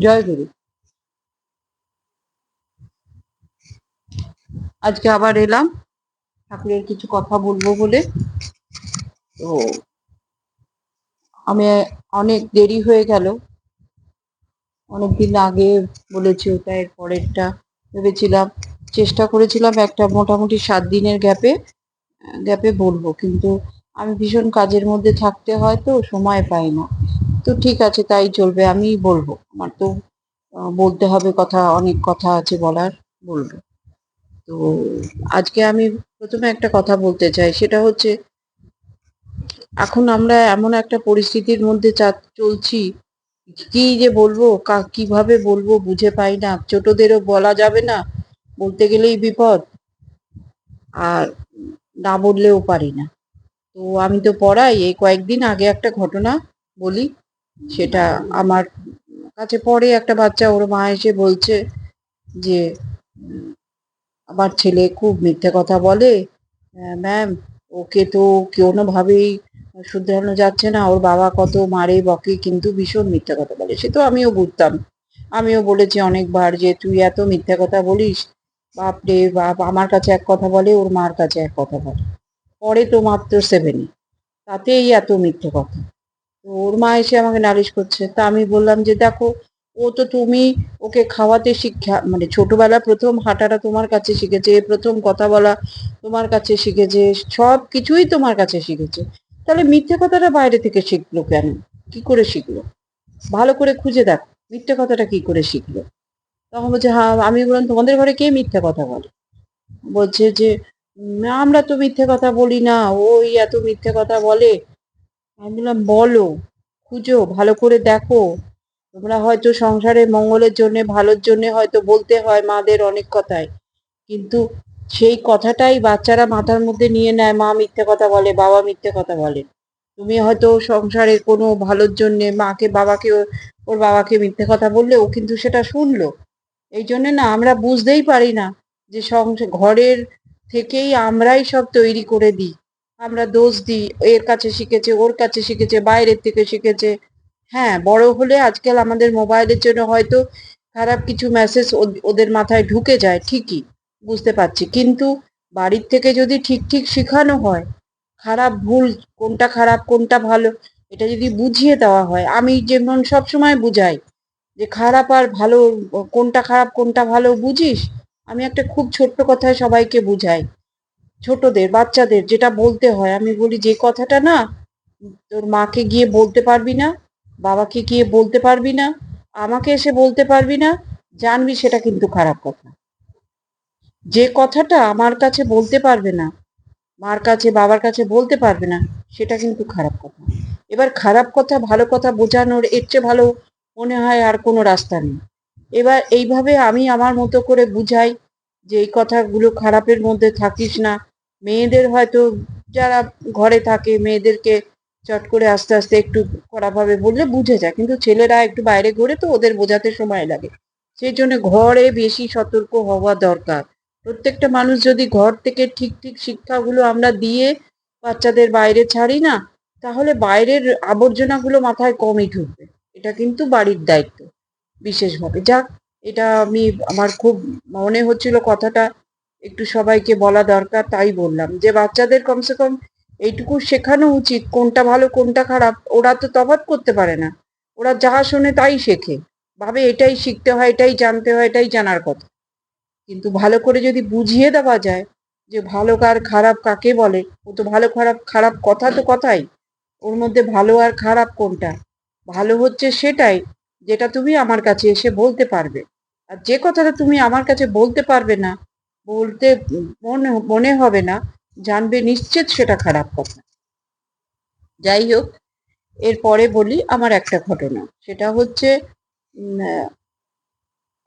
জয় গুরু। আজকে আবার এলাম ঠাকুরের কিছু কথা বলবো বলে। তো আমি অনেক দেরি হয়ে গেল, অনেকদিন আগে বলেছি ওটা, এর পরেরটা ভেবেছিলাম, চেষ্টা করেছিলাম একটা মোটামুটি 7 দিনের গ্যাপে গ্যাপে বলবো, কিন্তু আমি ভীষণ কাজের মধ্যে থাকতে হয় তো সময় পাই না। তো ঠিক আছে, তাই চলবে, আমি বলবো। আমার তো বলতে হবে, কথা অনেক কথা আছে বলার, বলবো। তো আজকে আমি প্রথমে একটা কথা বলতে চাই, সেটা হচ্ছে এখন আমরা এমন একটা পরিস্থিতির মধ্যে চলছি, কি যে বলবো, কিভাবে বলবো বুঝে পাই না। ছোটদেরও বলা যাবে না, বলতে গেলেই বিপদ, আর না বললেও পারি না। তো আমি তো পড়াই, এই কয়েকদিন আগে একটা ঘটনা বলি। সেটা আমার কাছে পড়ে একটা বাচ্চা, ওর মা এসে বলছে যে আমার ছেলে খুব মিথ্যে কথা বলে ম্যাম, ওকে তো কোনোভাবেই শুধরানো যাচ্ছে না, ওর বাবা কত মারে বকে কিন্তু ভীষণ মিথ্যে কথা বলে। সে তো আমিও বুঝতাম, আমিও বলেছি অনেকবার যে তুই এত মিথ্যে কথা বলিস, বাপ রে বাপ, আমার কাছে এক কথা বলে, ওর মার কাছে এক কথা বলে, পরে তো মাত্র 7-এ, তাতেই এত মিথ্যে কথা। তো ওর মা এসে আমাকে নালিশ করছে, তা আমি বললাম যে দেখো, ও তো তুমি ওকে খাওয়াতে শিক্ষা, মানে ছোটবেলা প্রথম হাঁটাটা তোমার কাছে শিখেছে, প্রথম কথা বলা তোমার কাছে শিখেছে, সব কিছুই তোমার কাছে শিখেছে, তাহলে মিথ্যে কথাটা বাইরে থেকে শিখলো কেন? কি করে শিখলো? ভালো করে খুঁজে দেখো, মিথ্যে কথাটা কি করে শিখলো। তখন বলছে, হ্যাঁ। আমি বললাম, তোমাদের ঘরে কে মিথ্যে কথা বলে? বলছে যে আমরা তো মিথ্যে কথা বলি না, ওই এত মিথ্যে কথা বলে। আমি বললাম, বলো, খুঁজো, ভালো করে দেখো। তোমরা হয়তো সংসারে মঙ্গলের জন্য, ভালোর জন্য হয়তো বলতে হয় মাদের অনেক কথাই, কিন্তু সেই কথাটাই বাচ্চারা মাথার মধ্যে নিয়ে নেয়, মা মিথ্যে কথা বলে, বাবা মিথ্যে কথা বলে। তুমি হয়তো সংসারে কোনো ভালোর জন্য মাকে বাবাকে ওর বাবাকে মিথ্যে কথা বললে ও কিন্তু সেটা শুনলো। এই জন্য না আমরা বুঝতেই পারি না যে ঘরের থেকেই আমরাই সব তৈরি করে দিই। আমরা দোষ দিই, এর কাছে শিখেছে, ওর কাছে শিখেছে, বাইরের থেকে শিখেছে। হ্যাঁ, বড় হলে আজকাল আমাদের মোবাইলের জন্য হয়তো খারাপ কিছু মেসেজ ওদের মাথায় ঢুকে যায়, ঠিকই, বুঝতে পারছি, কিন্তু বাড়ির থেকে যদি ঠিক ঠিক শেখানো হয়, খারাপ ভুল কোনটা, খারাপ কোনটা ভালো, এটা যদি বুঝিয়ে দেওয়া হয়, আমি যেমন সব সময় বুঝাই যে খারাপ আর ভালো, কোনটা খারাপ কোনটা ভালো বুঝিস। আমি একটা খুব ছোট্ট কথায় সবাইকে বুঝাই, ছোটদের বাচ্চাদের যেটা বলতে হয়, আমি বলি যে কথাটা না তোর মাকে গিয়ে বলতে পারবি না, বাবাকে গিয়ে বলতে পারবি না, আমাকে এসে বলতে পারবি না, জানবি সেটা কিন্তু খারাপ কথা। যে কথাটা আমার কাছে বলতে পারবে না, মার কাছে বাবার কাছে বলতে পারবে না, সেটা কিন্তু খারাপ কথা। এবার খারাপ কথা ভালো কথা বোঝানোর এর চেয়ে ভালো মনে হয় আর কোনো রাস্তা নেই। এবার এইভাবে আমি আমার মতো করে বুঝাই যে এই কথাগুলো খারাপের মধ্যে থাকিস না। মেয়েদের হয়তো যারা ঘরে থাকে, মেয়েদেরকে চট করে আস্তে আস্তে একটু কড়াভাবে বললে বুঝে যায়, কিন্তু ছেলেরা একটু বাইরে ঘোরে তো ওদের বোঝাতে সময় লাগে। সেই জন্য ঘরে বেশি সতর্ক হওয়া দরকার। প্রত্যেকটা মানুষ যদি ঘর থেকে ঠিক ঠিক শিক্ষাগুলো আমরা দিয়ে বাচ্চাদের বাইরে ছাড়ি না, তাহলে বাইরের আবর্জনাগুলো মাথায় কমই ঢুকবে। এটা কিন্তু বাড়ির দায়িত্ব বিশেষভাবে। যাক, এটা আমি, আমার খুব মনে হচ্ছিল কথাটা একটু সবাইকে বলা দরকার, তাই বললাম যে বাচ্চাদের কমসে কম এইটুকু শেখানো উচিত কোনটা ভালো কোনটা খারাপ। ওরা তো তফাৎ করতে পারে না, ওরা যা শোনে তাই শেখে, ভাবে এটাই শিখতে হয়, এটাই জানতে হয়, এটাই জানার কথা। কিন্তু ভালো করে যদি বুঝিয়ে দেওয়া যায় যে ভালো কার খারাপ কাকে বলে, ও তো ভালো খারাপ, খারাপ কথা তো কথাই, ওর মধ্যে ভালো আর খারাপ কোনটা, ভালো হচ্ছে সেটাই যেটা তুমি আমার কাছে এসে বলতে পারবে। আর যে কথাটা তুমি আমার কাছে বলতে পারবে না, বলতে মনে মনে হবে না, জানবে নিশ্চিত সেটা খারাপ কথা। যাই হোক, এরপরে বলি আমার একটা ঘটনা, সেটা হচ্ছে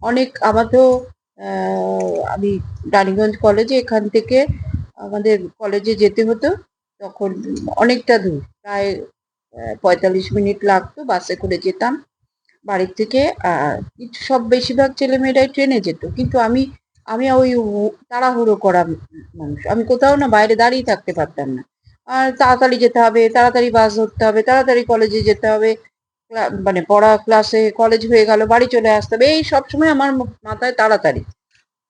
অনেক আমার তো আমি রানীগঞ্জ কলেজে, এখান থেকে আমাদের কলেজে যেতে হতো তখন অনেকটা দূর, প্রায় 45 মিনিট লাগতো, বাসে করে যেতাম বাড়ির থেকে। আর কিছু সব বেশিরভাগ ছেলেমেয়েরাই ট্রেনে যেত, কিন্তু আমি আমি ওই তাড়াহুড়ো করা মানুষ, আমি কোথাও না বাইরে দাঁড়িয়ে থাকতে পারতাম না। আর তাড়াতাড়ি যেতে হবে, তাড়াতাড়ি বাস ধরতে হবে, তাড়াতাড়ি কলেজে যেতে হবে, মানে পড়া ক্লাসে কলেজ হয়ে গেল, বাড়ি চলে আসতে হবে, এই সবসময় আমার মাথায় তাড়াতাড়ি।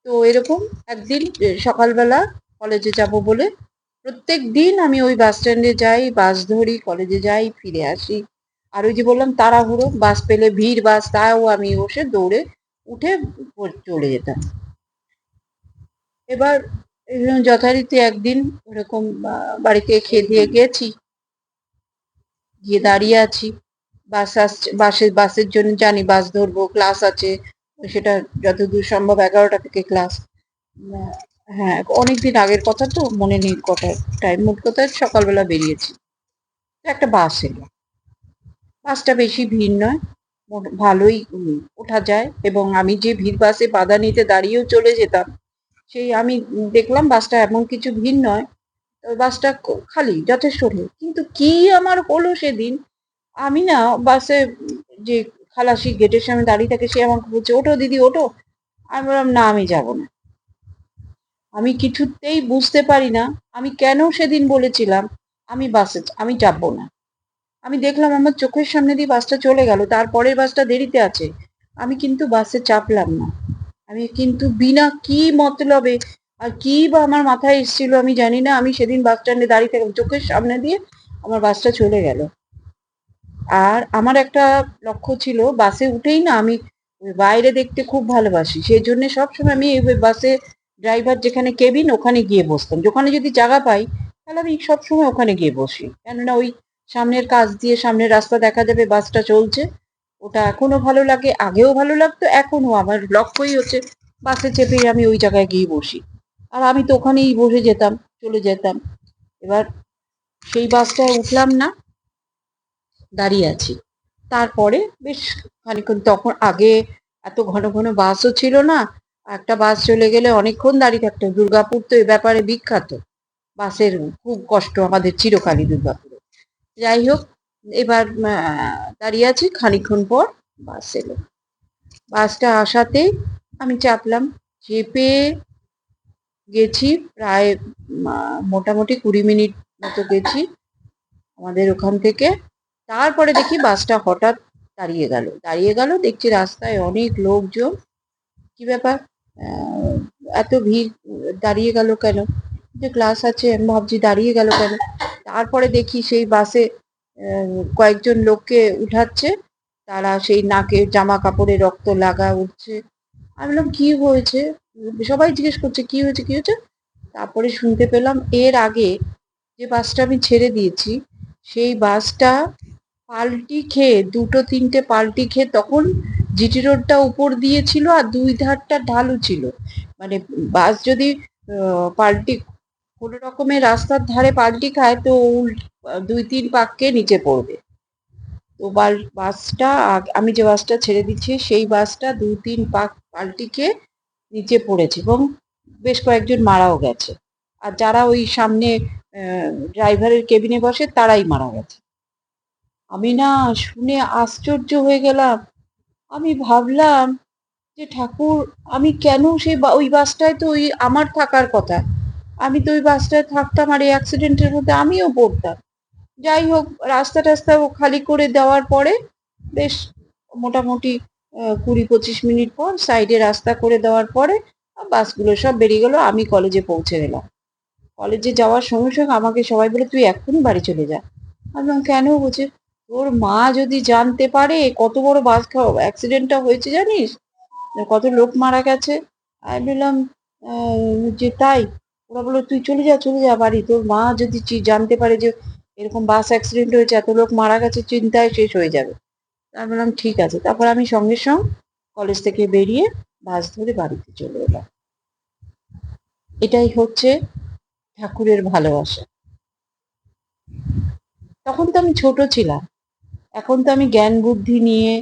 তো এরকম একদিন সকালবেলা কলেজে যাব বলে প্রত্যেক দিন আমি ওই বাস স্ট্যান্ডে যাই, বাস ধরি, কলেজে যাই, ফিরে আসি। আর ওই যে বললাম তাড়াহুড়ো, বাস পেলে ভিড় বাস, তাও আমি বসে দৌড়ে উঠে চলে যেতাম। এবার যথারীতি একদিন ওরকম বাড়িতে খেয়ে দিয়ে গেছি, গিয়ে দাঁড়িয়ে আছি, বাস আসছে, বাসের জন্য জানি বাস ধরবো, ক্লাস আছে, সেটা যতদূর সম্ভব 11টা থেকে ক্লাস। হ্যাঁ, অনেকদিন আগের কথা তো মনে নেই কটা টাইম, মোট কথা সকালবেলা বেরিয়েছি। তো একটা বাস এলো, বাসটা বেশি ভিড় নয়, ভালোই ওঠা যায়, এবং আমি যে ভিড় বাসে বাধা নিতে দাঁড়িয়েও চলে যেতাম, সেই আমি দেখলাম বাসটা এমন কিছু ভিড় নয়, বাসটা খালি, যথেষ্ট নেই। কিন্তু কি আমার হলো সেদিন, আমি না বাসে যে খালাসি গেটের সামনে দাঁড়িয়ে থাকে, সে আমাকে বলছে, ওঠো দিদি ওঠো। আমি বললাম না, আমি যাব না। আমি কিছুতেই বুঝতে পারি না আমি কেন সেদিন বলেছিলাম আমি যাব না। আমি দেখলাম আমার চোখের সামনে দিয়ে বাসটা চলে গেল, তারপরের বাসটা দেরিতে আছে, আমি কিন্তু বাসে চাপলাম না। আমি কিন্তু বিনা কি মতলবে আর কি বা আমার মাথায় এসেছিল আমি জানি না, আমি সেদিন বাস স্ট্যান্ডে দাঁড়িয়ে থাকলাম, চোখের সামনে দিয়ে আমার বাসটা চলে গেল। আর আমার একটা লক্ষ্য ছিল, বাসে উঠেই না আমি বাইরে দেখতে খুব ভালোবাসি, সেই জন্য সবসময় আমি ওই বাসে ড্রাইভার যেখানে কেবিন ওখানে গিয়ে বসতাম, যেখানে যদি জায়গা পাই তাহলে আমি সবসময় ওখানে গিয়ে বসি, কেননা ওই সামনের কাজ দিয়ে সামনের রাস্তা দেখা যাবে, বাসটা চলছে, ওটা এখনো ভালো লাগে, আগেও ভালো লাগতো, এখনো আমার লক্ষ্যই হচ্ছে বাসে চেপেই আমি ওই জায়গায় গিয়ে বসি। আর আমি তো ওখানেই বসে যেতাম, চলে যেতাম। এবার সেই বাসটায় উঠলাম না, দাঁড়িয়ে আছি। তারপরে বেশ খানিকক্ষণ, তখন আগে এত ঘন ঘন বাসও ছিল না, একটা বাস চলে গেলে অনেকক্ষণ দাঁড়িয়ে থাকতো, দুর্গাপুর তো এ ব্যাপারে বিখ্যাত, বাসের খুব কষ্ট আমাদের চিরকালই দুর্গাপুরে। যাই হোক, এবার দাঁড়িয়ে আছি, খানিকক্ষণ পর বাস এলো, বাসটা আসাতেই আমি চাপলাম, চেপে গেছি প্রায় মোটামুটি 20 মিনিট মতো গেছি আমাদের ওখান থেকে। তারপরে দেখি বাসটা হঠাৎ দাঁড়িয়ে গেল, দেখছি রাস্তায় অনেক লোকজন, কি ব্যাপার, আহ, এত ভিড়, দাঁড়িয়ে গেল কেন, যে ক্লাস আছে, আমি ভাবছি দাঁড়িয়ে গেল কেন। তারপরে দেখি সেই বাসে কয়েকজন লোককে উঠাচ্ছে, তারা সেই নাকে জামা কাপড়ে রক্ত লাগা উঠছে। আমি বললাম কি হয়েছে, সবাই জিজ্ঞেস করছে কি হয়েছে কি হয়েছে। তারপরে শুনতে পেলাম এর আগে যে বাসটা আমি ছেড়ে দিয়েছি, সেই বাসটা পাল্টি খেয়ে, দুটো তিনটে পাল্টি খেয়ে, তখন জিটি রোডটা উপর দিয়ে ছিল আর দুই ধারটা ঢালু ছিল, মানে বাস যদি পাল্টি কোনো রকমের রাস্তার ধারে পাল্টি খায় তো দুই তিন পাককে নিচে পড়বে। তো বাসটা আমি যে বাসটা ছেড়ে দিচ্ছি সেই বাসটা দুই তিন পাক পাল্টি খেয়ে নিচে পড়েছে, এবং বেশ কয়েকজন মারাও গেছে। আর যারা ওই সামনে ড্রাইভারের কেবিনে বসে তারাই মারা গেছে। আমি না শুনে আশ্চর্য হয়ে গেলাম। আমি ভাবলাম যে ঠাকুর, আমি কেন সেই ওই বাসটায় তো ওই আমার থাকার কথা, আমি তো ওই বাসটায় থাকতাম আর এই অ্যাক্সিডেন্টের মধ্যে আমিও পড়তাম। যাই হোক, রাস্তা টাস্তা খালি করে দেওয়ার পরে বেশ মোটামুটি 20-25 মিনিট পর সাইডে রাস্তা করে দেওয়ার পরে বাসগুলো সব বেরিয়ে গেল, আমি কলেজে পৌঁছে গেলাম। কলেজে যাওয়ার সঙ্গে সঙ্গে আমাকে সবাই বলে তুই এক্ষুনি বাড়ি চলে যা। আমি বললাম কেন, বলছে তোর মা যদি জানতে পারে কত বড় বাস অ্যাক্সিডেন্টটা হয়েছে জানিস, কত লোক মারা গেছে। আমি বললাম যে তাই। ওরা বললো তুই চলে যা বাড়ি, তোর মা যদি জানতে পারে যে এরকম বাস অ্যাক্সিডেন্ট হয়েছে, এত লোক মারা গেছে, চিন্তায় শেষ হয়ে যাবে। আমি বললাম ঠিক আছে। তারপর আমি সঙ্গে সঙ্গে কলেজ থেকে বেরিয়ে বাস ধরে বাড়িতে চলে এলাম। এটাই হচ্ছে ঠাকুরের ভালোবাসা। তখন তো আমি ছোট ছিলাম, এখন তো আমি জ্ঞান বুদ্ধি নিয়ে,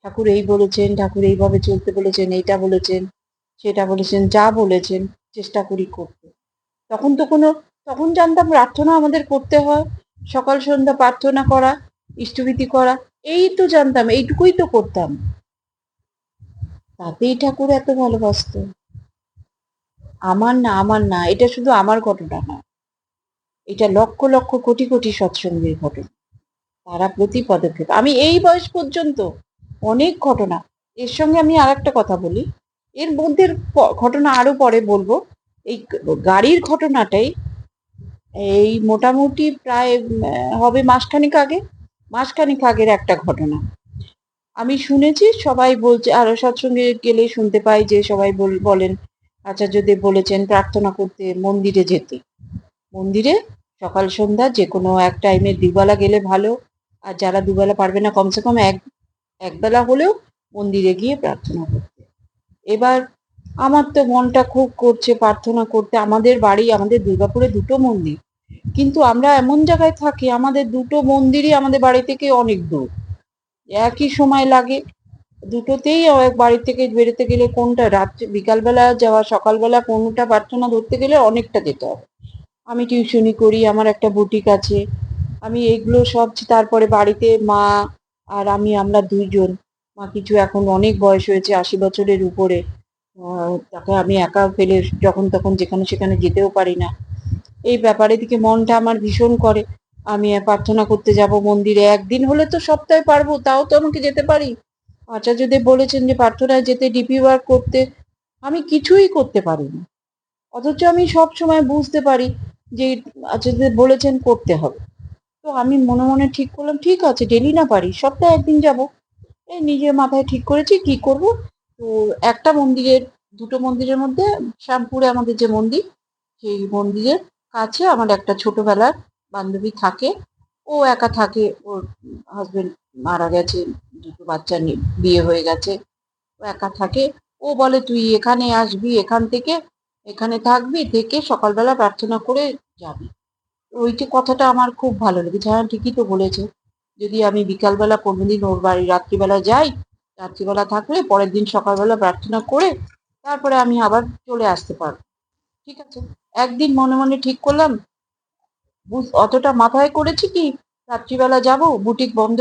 ঠাকুর এই বলেছেন, ঠাকুর এইভাবে চলতে বলেছেন, এইটা বলেছেন, সেটা বলেছেন, যা বলেছেন চেষ্টা করি করতে। তখন তো কোনো, তখন জানতাম প্রার্থনা আমাদের করতে হয়, সকাল সন্ধ্যা প্রার্থনা করা, ইষ্টভীতি করা, এই তো জানতাম, এইটুকুই তো করতাম, তাতেই ঠাকুর এত ভালোবাসতো। আমার না, এটা শুধু আমার ঘটনা না, এটা লক্ষ লক্ষ কোটি কোটি সৎসঙ্গের ঘটনা। তারা প্রতি পদক্ষেপ, আমি এই বয়স পর্যন্ত অনেক ঘটনা। এর সঙ্গে আমি আর একটা কথা বলি, এর মধ্যে ঘটনা আরো পরে বলবো। এই গাড়ির ঘটনাটাই এই মোটামুটি প্রায় হবে মাসখানিক আগের একটা ঘটনা। আমি শুনেছি, সবাই বলছে, আরো সৎসঙ্গে গেলে শুনতে পাই যে সবাই বলেন আচার্যদেব বলেছেন প্রার্থনা করতে মন্দিরে যেতে। মন্দিরে সকাল সন্ধ্যা যে কোনো এক টাইমে দুবেলা গেলে ভালো। আর যারা দুবেলা পারবে না, কমসে কম একবেলা হলেও মন্দিরে গিয়ে প্রার্থনা করতে। এবার আমার তো মনটা খুব করছে প্রার্থনা করতে। আমাদের দুর্গাপুরে দুটো মন্দির, কিন্তু আমরা এমন জায়গায় থাকি আমাদের দুটো মন্দিরই আমাদের বাড়ি থেকে অনেক দূর। একই সময় লাগে দুটোতেই। বাড়ি থেকে বেরোতে গেলে কোনটা রাত্রে বিকালবেলা যাওয়া, সকালবেলা কোনটা প্রার্থনা ধরতে গেলে অনেকটা যেতে হবে। আমি টিউশনি করি, আমার একটা বুটিক আছে, আমি এগুলো সব, তারপরে বাড়িতে মা আর আমরা দুইজন। মা কিছু এখন অনেক বয়স হয়েছে, 80 বছরের উপরে। তাকে আমি একা ফেলে যখন তখন যেখানে সেখানে যেতেও পারি না। এই ব্যাপারে দিকে মনটা আমার ভীষণ করে। আমি প্রার্থনা করতে যাব মন্দিরে, একদিন হলে তো সপ্তাহে পারবো, তাও তো আমাকে যেতে পারি। আচার্যদেব বলেছেন যে প্রার্থনায় যেতে, ডিপি ওয়ার্ক করতে। আমি কিছুই করতে পারি না, অথচ আমি সব সময় বুঝতে পারি যে আচার্যদেব বলেছেন করতে হবে। তো আমি মনে মনে ঠিক করলাম, ঠিক আছে ডেলি না পারি, সপ্তাহে একদিন যাব। এই নিজের মাথায় ঠিক করেছি কি করব। তো একটা মন্দিরের, দুটো মন্দিরের মধ্যে, শ্যামপুরে আমাদের যে মন্দির, সেই মন্দিরের কাছে আমার একটা ছোটবেলার বান্ধবী থাকে। ও একা থাকে, ওর হাজবেন্ড মারা গেছে, দুটো বাচ্চা নিয়ে বিয়ে হয়ে গেছে, ও একা থাকে। ও বলে তুই এখানে আসবি, এখান থেকে এখানে থাকবি, থেকে সকালবেলা প্রার্থনা করে যাবি। ওইটি কথাটা আমার খুব ভালো লেগেছে। হ্যাঁ ঠিকই তো বলেছে, যদি আমি বিকালবেলা কোনোদিন ওর বাড়ি রাত্রিবেলা যাই, রাত্রিবেলা থাকলে পরের দিন সকালবেলা প্রার্থনা করে তারপরে আমি আবার চলে আসতে পারবো। ঠিক আছে, একদিন মনে মনে ঠিক করলাম। অতটা মাথায় করেছি কি, রাত্রিবেলা যাব, বুটিক বন্ধ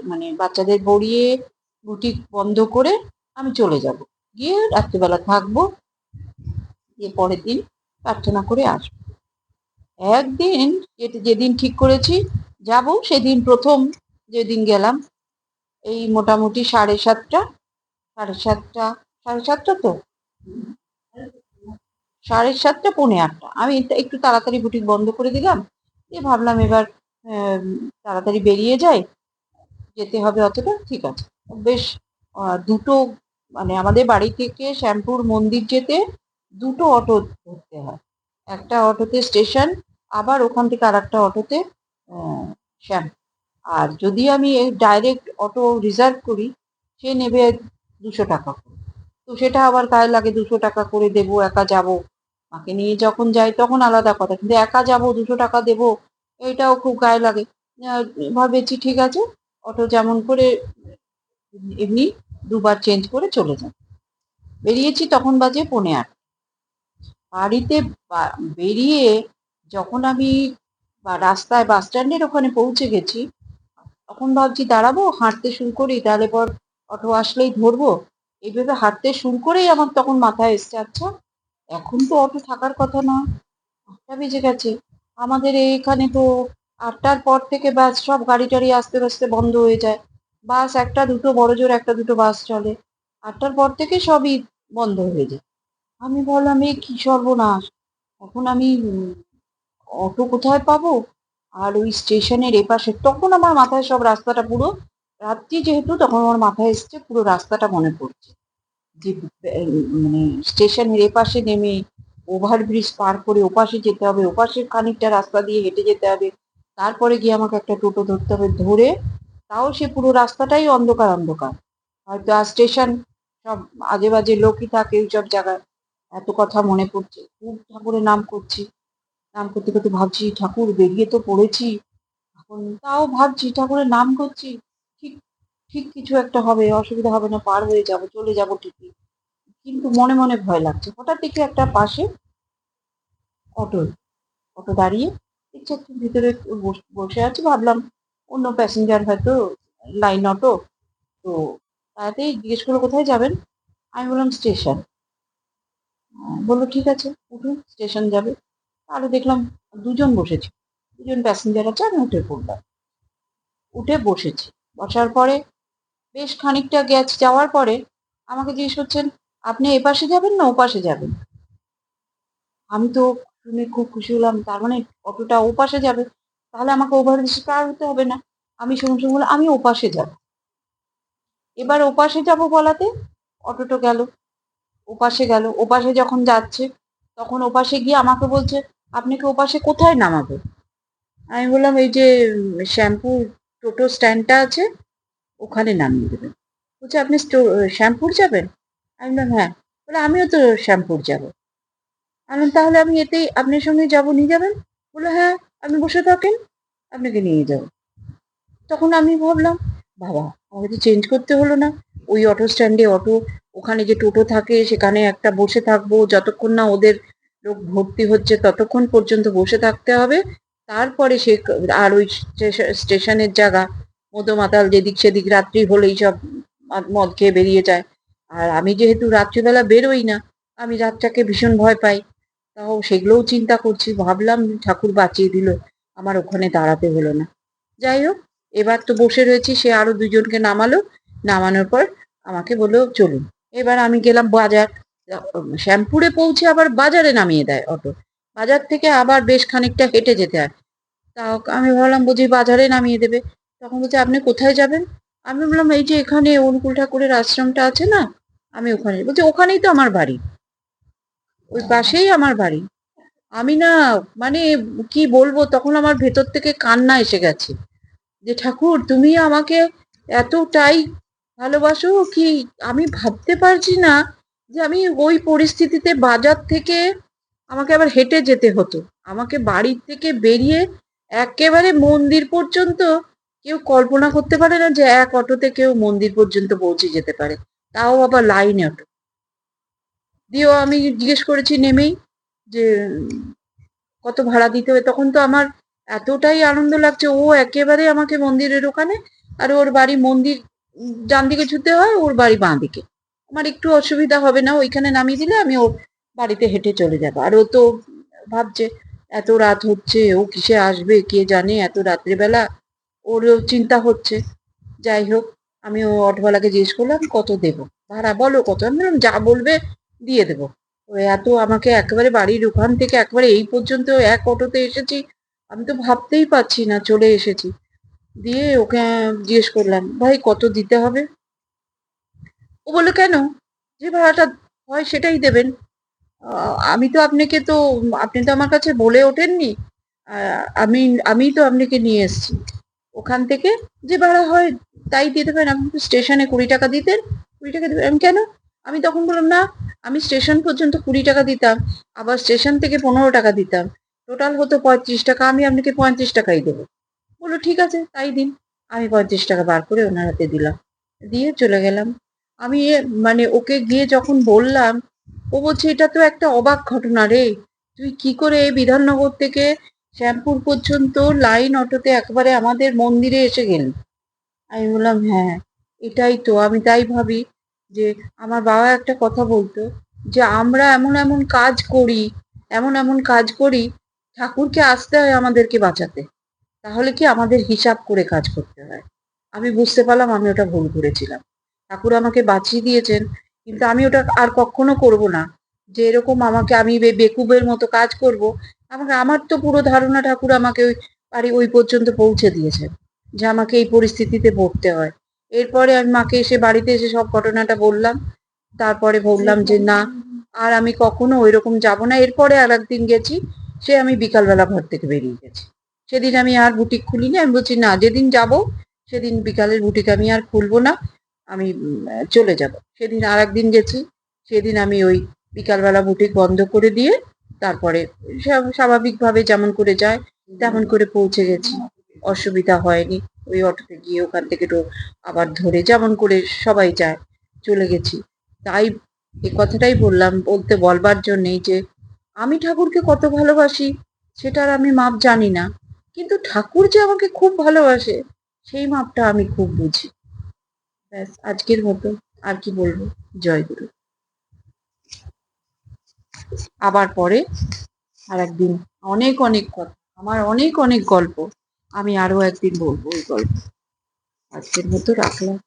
মানে বাচ্চাদের পড়িয়ে বুটিক বন্ধ করে আমি চলে যাব, গিয়ে রাত্রিবেলা থাকবো, দিয়ে পরের দিন প্রার্থনা করে আসবো। একদিন যেদিন ঠিক করেছি যাব, সেদিন প্রথম যেদিন গেলাম, এই মোটামুটি 7:30, 7:30, 7:30 তো 7:30, পৌনে 8টা, আমি একটু তাড়াতাড়ি বুটিক বন্ধ করে দিলাম। দিয়ে ভাবলাম এবার আম, তাড়াতাড়ি বেরিয়ে যাই, যেতে হবে অতটা, ঠিক আছে। বেশ দুটো, মানে আমাদের বাড়ি থেকে শ্যামপুর মন্দির যেতে দুটো অটো ধরতে হয়। একটা অটোতে স্টেশন, আবার ওখান থেকে আর একটা অটোতে শ্যাম। আর যদি আমি ডাইরেক্ট অটো রিজার্ভ করি, সে নেবে 200 টাকা করে। তো সেটা আবার গায়ে লাগে, 200 টাকা করে দেবো, একা যাব। মাকে নিয়ে যখন যাই তখন আলাদা কথা, কিন্তু একা যাব 200 টাকা দেবো, এটাও খুব গায়ে লাগে। ভাবেছি ঠিক আছে, অটো যেমন করে এমনি দুবার চেঞ্জ করে চলে যান। বেরিয়েছি তখন বাজে পৌনে 8। বাড়িতে বেরিয়ে যখন আমি রাস্তায় বাস স্ট্যান্ডের ওখানে পৌঁছে গেছি, তখন ভাবছি দাঁড়াবো, হাঁটতে শুরু করি, তাহলে পর অটো আসলেই ধরবো। এইভাবে হাঁটতে শুরু করেই আমার তখন মাথায় এসছে, আচ্ছা এখন তো অটো থাকার কথা নয়, 8টা বেজে গেছে। আমাদের এখানে তো 8টার পর থেকে ব্যাস সব গাড়ি টাড়ি আস্তে আস্তে বন্ধ হয়ে যায়। বাস একটা দুটো, বড় জোর একটা দুটো বাস চলে, 8টার পর থেকে সবই বন্ধ হয়ে যায়। আমি বললাম এ কি সর্বনাশ, এখন আমি অটো কোথায় পাবো? আর ওই স্টেশনের এপাশে, তখন আমার মাথায় সব রাস্তাটা পুরো, রাত্রি যেহেতু, তখন আমার মাথায় এসছে পুরো রাস্তাটা মনে পড়ছে। যে মানে স্টেশনের এপাশে নেমে ওভারব্রিজ পার করে ওপাশে যেতে হবে, ওপাশে খানিকটা রাস্তা দিয়ে হেঁটে যেতে হবে, তারপরে গিয়ে আমাকে একটা টোটো ধরতে হবে, ধরে তাও সে পুরো রাস্তাটাই অন্ধকার অন্ধকার। হয়তো আর স্টেশন, সব আজে বাজে লোকই থাকে ওই সব জায়গায়। এত কথা মনে পড়ছে, খুব ঠাকুরের নাম করছি, নাম করতে করতে ভাবছি ঠাকুর বেরিয়ে তো পড়েছি, এখন তাও ভাবছি ঠাকুরের নাম করছি, ঠিক ঠিক কিছু একটা হবে, অসুবিধা হবে না, পার হয়ে যাব, চলে যাব ঠিকই। কিন্তু মনে মনে ভয় লাগছে। হঠাৎ দেখি একটা পাশে অটো, অটো দাঁড়িয়ে, দেখছি একটু ভিতরে বসে আছে, ভাবলাম অন্য প্যাসেঞ্জার হয়তো, লাইন অটো। তো তাড়াতাড়ি জিজ্ঞেস করলো কোথায় যাবেন। আমি বললাম স্টেশন। বললো ঠিক আছে উঠুন, স্টেশন যাবে। আরো দেখলাম দুজন বসেছে, দুজন প্যাসেঞ্জার আছে, আমি উঠে পড়লাম। উঠে বসেছি। বসার পরে বেশ খানিকটা যাওয়ার পরে আমাকে জিজ্ঞেস করছেন, আপনি এপাশে যাবেন না ওপাশে যাবেন? আমি তো শুনে খুব খুশি হলাম, তার মানে অটোটা ওপাশে যাবে, তাহলে আমাকে ওভারব্রিজ পার হতে হবে না। আমি সঙ্গে সঙ্গে বললাম, আমি ওপাশে যাব। এবার ওপাশে যাব বলাতে অটোটা গেল, ওপাশে গেল। ওপাশে যখন যাচ্ছে তখন ওপাশে গিয়ে আমাকে বলছে, আপনাকে ওপাশে কোথায় নামাবো? আমি বললাম, এই যে শ্যামপুর টোটো স্ট্যান্ডটা আছে ওখানে নামিয়ে দেবেন। বলছে, আপনি শ্যামপুর যাবেন? আমি বললাম, হ্যাঁ। বলে, আমিও তো শ্যামপুর যাব। আমি বললাম, তাহলে আমি এতেই আপনার সঙ্গে যাব, নিয়ে যাবেন? বললো, হ্যাঁ, আপনি বসে থাকেন, আপনাকে নিয়ে যাবো। তখন আমি ভাবলাম, বাবা, আমাকে তো চেঞ্জ করতে হলো না। ওই অটো স্ট্যান্ডে অটো, ওখানে যে টোটো থাকে সেখানে একটা বসে থাকবো, যতক্ষণ না ওদের লোক ভর্তি হচ্ছে ততক্ষণ পর্যন্ত বসে থাকতে হবে। তারপরে আর ওই স্টেশনের জায়গা, মদমাতাল যেদিক সেদিক রাত্রি হলেই সব মদ খেয়ে বেরিয়ে যায়। আর আমি যেহেতু রাত্রিবেলা বেরোই না, আমি রাতটাকে ভীষণ ভয় পাই। তাও সেগুলোও চিন্তা করছি, ভাবলাম ঠাকুর বাঁচিয়ে দিল, আমার ওখানে দাঁড়াতে হলো না। যাই হোক, এবার তো বসে রয়েছি, সে আরো দুজনকে নামালো। নামানোর পর আমাকে বললো, চলুন। এবার আমি গেলাম বাজার। শ্যামপুরে পৌঁছে আবার বাজারে নামিয়ে দেয় অটো। বাজার থেকে আবার বেশ খানিকটা হেঁটে যেতে হয়। তাও আমি ভাবলাম বুঝি বাজারে নামিয়ে দেবে। তখন বলছে, আপনি কোথায় যাবেন? আমি বললাম, এই যে এখানে অনুকূল ঠাকুরের আশ্রমটা আছে না, আমি ওখানে। বলছে, ওখানেই তো আমার বাড়ি, ওই পাশেই আমার বাড়ি। আমি না, মানে কি বলবো, তখন আমার ভেতর থেকে কান্না এসে গেছে যে, ঠাকুর তুমি আমাকে এতটাই ভালোবাসো কি আমি ভাবতে পারছি না যে আমি ওই পরিস্থিতিতে বাজার থেকে আমাকে আবার হেঁটে যেতে হতো। আমাকে বাড়ির থেকে বেরিয়ে একেবারে মন্দির পর্যন্ত, কেউ কল্পনা করতে পারে না যে এক অটোতে কেউ মন্দির পর্যন্ত পৌঁছে যেতে পারে, তাও আবার লাইন অটো। দিয়েও আমি জিজ্ঞেস করেছি নেমেই যে কত ভাড়া দিতে হবে। তখন তো আমার এতটাই আনন্দ লাগছে, ও একেবারে আমাকে মন্দিরের ওখানে, আর ওর বাড়ি মন্দির ডান দিকে ছুটতে হয়, ওর বাড়ি বাঁ দিকে। আমার একটু অসুবিধা হবে না, ওইখানে নামিয়ে দিলে আমি ওর বাড়িতে হেঁটে চলে যাবো। আর ও তো ভাবছে এত রাত হচ্ছে, ও কিসে আসবে কে জানে, এত রাত্রিবেলা, ওরও চিন্তা হচ্ছে। যাই হোক, আমি ও অটোওয়ালাকে জিজ্ঞেস করলাম, কত দেবো ভাড়া, বলো কত? আমি বললাম, যা বলবে দিয়ে দেবো। ও এত আমাকে একেবারে বাড়ির ওখান থেকে একেবারে এই পর্যন্ত এক অটোতে এসেছি, আমি তো ভাবতেই পারছি না, চলে এসেছি। দিয়ে ওকে জিজ্ঞেস করলাম, ভাই কত দিতে হবে? ও বললো, কেন, যে ভাড়াটা হয় সেটাই দেবেন। আমি তো আপনাকে তো, আপনি তো আমার কাছে বলে ওঠেননি। আমি আমি তো আপনাকে নিয়ে এসেছি ওখান থেকে, যে ভাড়া হয় তাই দিয়ে দেবেন। আপনি তো স্টেশনে 20 টাকা দিতেন, 20 টাকা দেবেন। আমি, কেন? আমি তখন বললাম, না, আমি স্টেশন পর্যন্ত 20 টাকা দিতাম, আবার স্টেশন থেকে 15 টাকা দিতাম, টোটাল হতো 35 টাকা, আমি আপনাকে 35 টাকাই দেবো। বললো, ঠিক আছে তাই দিন। আমি 35 টাকা বার করে ওনার হাতে দিলাম, দিয়ে চলে গেলাম। আমি মানে ওকে গিয়ে যখন বললাম, ও বলছে, এটা তো একটা অবাক ঘটনা রে, তুই কি করে এই বিধাননগর থেকে শ্যামপুর পর্যন্ত লাইন অটোতে একবারে আমাদের মন্দিরে এসে গেলি? আমি বললাম, হ্যাঁ, এটাই তো, আমি তাই ভাবি যে আমার বাবা একটা কথা বলতো যে আমরা এমন এমন কাজ করি, এমন এমন কাজ করি, ঠাকুরকে আসতে হয় আমাদেরকে বাঁচাতে, তাহলে কি আমাদের হিসাব করে কাজ করতে হয়। আমি বুঝতে পারলাম আমি ওটা ভুল করেছিলাম। ঠাকুর আমাকে বাঁচিয়ে দিয়েছেন, কিন্তু আমি ওটা আর কখনো করব না, যে এরকম আমাকে আমি বেকুবের মতো কাজ করব। আমাকে, আমার তো পুরো ধারণা ঠাকুর আমাকে ওই বাড়ি ওই পর্যন্ত পৌঁছে দিয়েছেন, যে আমাকে এই পরিস্থিতিতে পড়তে হয়। এরপরে আমি মাকে এসে বাড়িতে এসে সব ঘটনাটা বললাম। তারপরে বললাম যে না, আর আমি কখনো ওইরকম যাব না। এরপরে আর একদিন গেছি, সে আমি বিকালবেলা ঘর থেকে বেরিয়ে গেছি। সেদিন আমি আর বুটিক খুলিনি। আমি বলছি, না, যেদিন যাব সেদিন বিকালের বুটিক আমি আর খুলবো না, আমি চলে যাব। সেদিন আর একদিন গেছি, সেদিন আমি ওই বিকালবেলা বুটিক বন্ধ করে দিয়ে তারপরে স্বাভাবিকভাবে যেমন করে যায় তেমন করে পৌঁছে গেছি। অসুবিধা হয়নি। ওই অটোতে গিয়ে ওখান থেকে তো আবার ধরে যেমন করে সবাই যায় চলে গেছি। তাই এই কথাটাই বলবার জন্যেই যে আমি ঠাকুরকে কত ভালোবাসি সেটার আমি মাপ জানি না, কিন্তু ঠাকুর যে আমাকে খুব ভালোবাসে সেই মাপটা আমি খুব বুঝি। ব্যাস, আজকের মতো আর কি বলবো। জয় গুরু। আবার পরে আর একদিন অনেক অনেক কথা, আমার অনেক অনেক গল্প আমি আরো একদিন বলবো ওই গল্প। আজকের মতো রাখলাম।